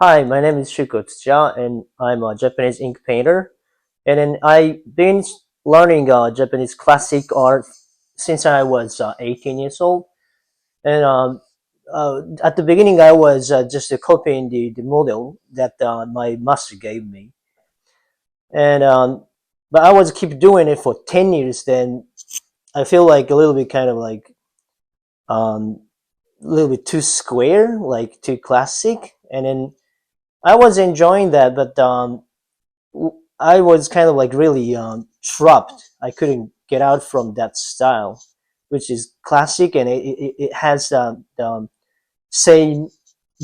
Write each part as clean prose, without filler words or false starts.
Hi, my name is Shukou Tsuchiya, and I'm a Japanese ink painter. And then I've been learning Japanese classic art since I was 18 years old. And at the beginning, I was just copying the model that my master gave me. And but I was keep doing it for 10 years. Then I feel like a little bit kind of like um, a little bit too square, like too classic. And then I was enjoying that, but I was kind of like really trapped. I couldn't get out from that style, which is classic, and it has the same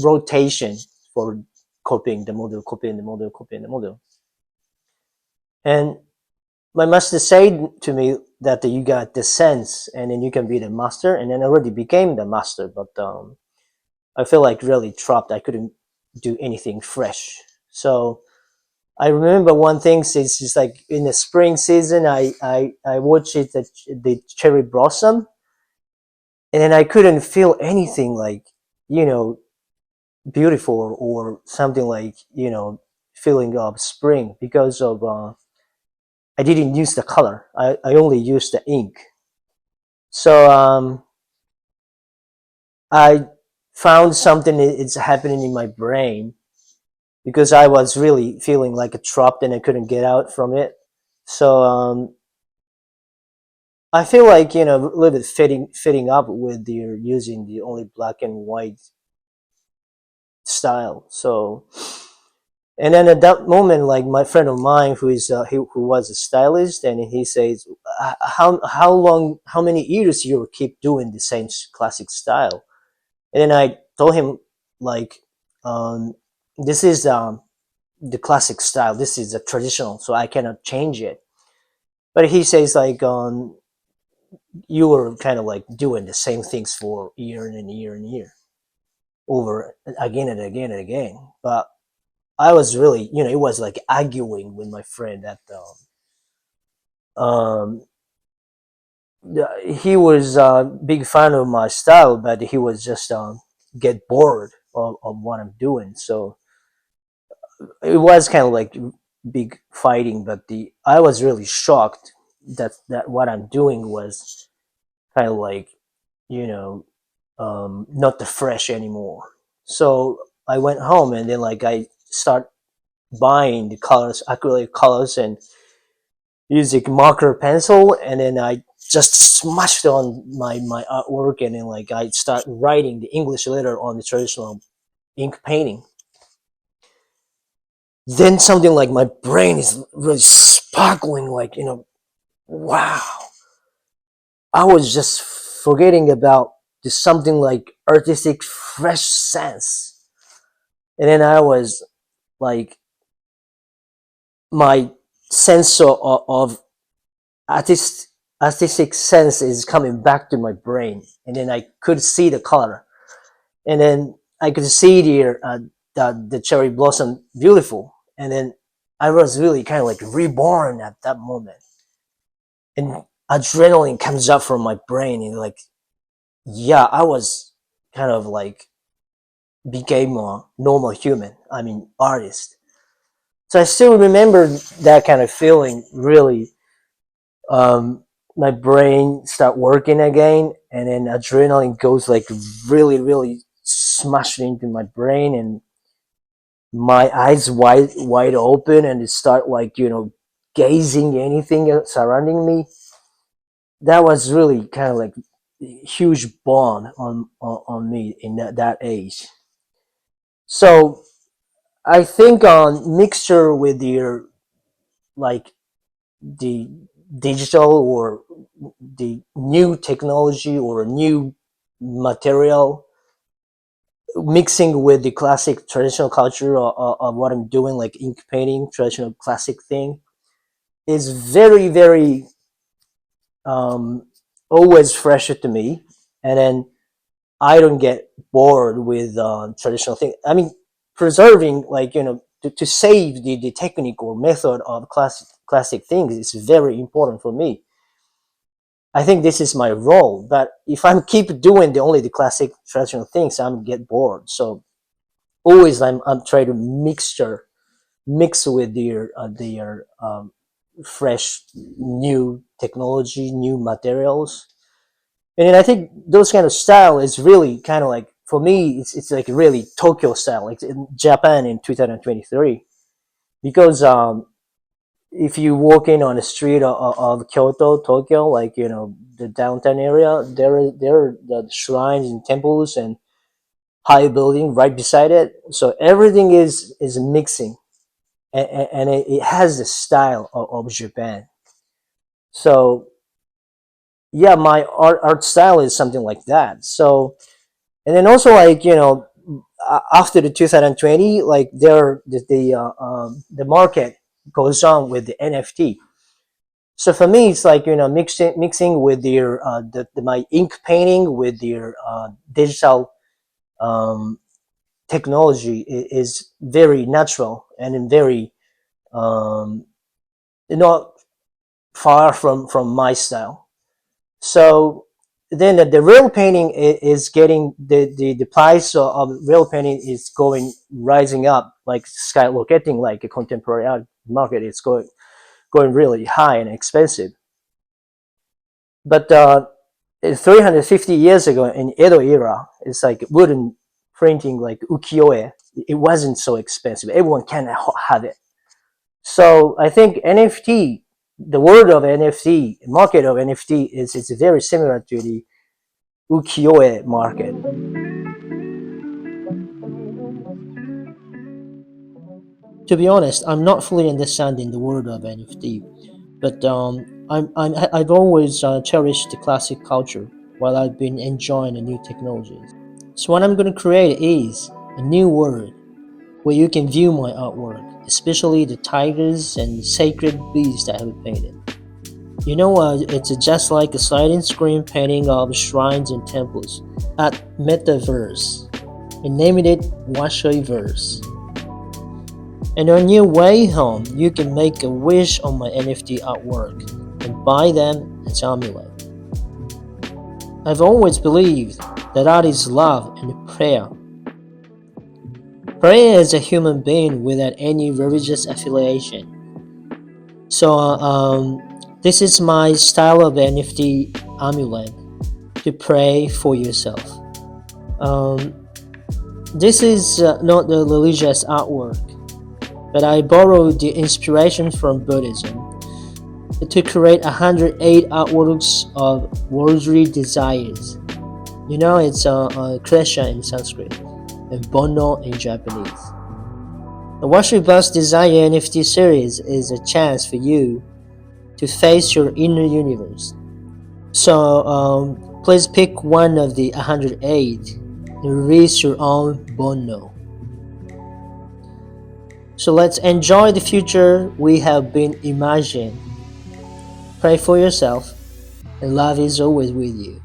rotation for copying the model, copying the model, copying the model. And my master said to me that you got the sense, and then you can be the master, and then I already became the master, but I feel like really trapped. I couldn't do anything fresh. So I remember one thing since it's like in the spring season, I watched it the cherry blossom, and then I couldn't feel anything like you know beautiful or something like feeling of spring because of I didn't use the color. I only used the ink. So I found something it's happening in my brain because I was really feeling like a trapped and I couldn't get out from it. So I feel like a little bit fitting up with your using the only black and white style. So and then at that moment, like my friend of mine who was a stylist, and he says, how many years you will keep doing the same classic style? And then I told him like this is the classic style. This is the traditional, so I cannot change it. But he says like you were kind of like doing the same things for year and year and year over again and again and again. But I was really, it was like arguing with my friend that um, he was a big fan of my style, but he was just get bored of what I'm doing. So it was kind of like big fighting, but I was really shocked that what I'm doing was kind of like not the fresh anymore. So I went home and then like I start buying the colors, acrylic colors, and using marker pencil, and then I just smashed on my artwork, and then like I start writing the English letter on the traditional ink painting. Then something like my brain is really sparkling, like wow. I was just forgetting about this something like artistic fresh sense, and then I was like my sense of artistic sense is coming back to my brain, and then I could see the color, and then I could see the cherry blossom beautiful, and then I was really kind of like reborn at that moment, and adrenaline comes up from my brain, and like yeah, I was kind of like became a normal human. I mean artist. So I still remember that kind of feeling really. My brain start working again, and then adrenaline goes like really smashed into my brain, and my eyes wide open, and it start like gazing anything surrounding me. That was really kind of like huge bond on me in that age. So I think on mixture with your like the digital or the new technology or a new material mixing with the classic traditional culture of what I'm doing, like ink painting, traditional classic thing, is very um, always fresher to me. And then I don't get bored with traditional thing. I mean, preserving like to save the technique or method of classic things is very important for me. I think this is my role, but if I keep doing the only the classic traditional things, I'm get bored. So always I'm trying to mix with their fresh new technology, new materials. And then I think those kind of style is really kind of like, for me, it's like really Tokyo style, like in Japan in 2023. Because if you walk in on the street of Kyoto, Tokyo, like, the downtown area, there are the shrines and temples and high building right beside it. So everything is mixing, and it has the style of Japan. So yeah, my art style is something like that. So, and then also, like, after the 2020, like, the market goes on with the NFT. So for me, it's like, mixing with their my ink painting with their digital technology is very natural and very not far from my style. So then the real painting is getting the price of real painting is rising up, like skyrocketing, like a contemporary art market is going really high and expensive. But 350 years ago in Edo era, it's like wooden printing, like ukiyo-e. It wasn't so expensive. Everyone can have it. So I think NFT, the world of NFT, market of NFT is very similar to the ukiyo-e market. To be honest, I'm not fully understanding the world of NFT, but I've always cherished the classic culture while I've been enjoying the new technologies. So what I'm going to create is a new world where you can view my artwork, especially the tigers and sacred beasts that I have painted. It's just like a sliding screen painting of shrines and temples at metaverse. I named it Wasshoi-verse. And on your way home, you can make a wish on my NFT artwork and buy them as amulet. I've always believed that art is love and prayer. Prayer as a human being without any religious affiliation. So this is my style of NFT amulet, to pray for yourself. This is not the religious artwork, but I borrowed the inspiration from Buddhism to create 108 artworks of worldly desires. It's Krishna in Sanskrit and Bonno in Japanese. The Wasshoi-verse Design NFT series is a chance for you to face your inner universe. So please pick one of the 108 and release your own Bonno. So let's enjoy the future we have been imagining. Pray for yourself, and love is always with you.